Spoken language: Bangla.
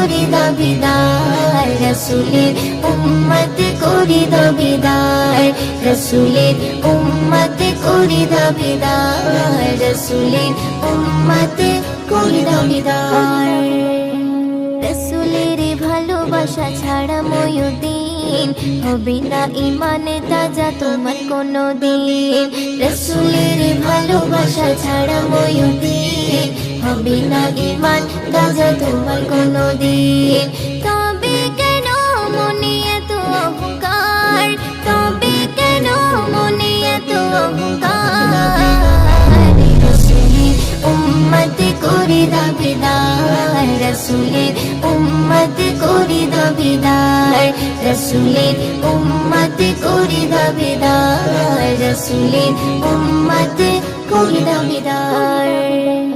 করি দাবিদার, রাসূলের উম্মত করি দাবিদার, রাসূলের উম্মত করি দাবিদার, রাসূলের উম্মত করি দাবিদার। রাসূলের ভালোবাসা ছাড়া ময়ূরদিন হবে না ইমানে তাজা তোমার কোনো দিন। রাসূলের ভালোবাসা ছাড়া ময়ূরদিন হবে না ইমান তাজা তোমার কোনো দিন। তবে কেন মনে এত অহংকার, তবে কেন মনে এত অহংকার, রাসূলের উম্মত করি দাবিদার, রাসূলের উম্মত করি দাবিদার, রাসূলের উম্মত করি দাবিদার, রাসূলের উম্মত করি দাবিদার।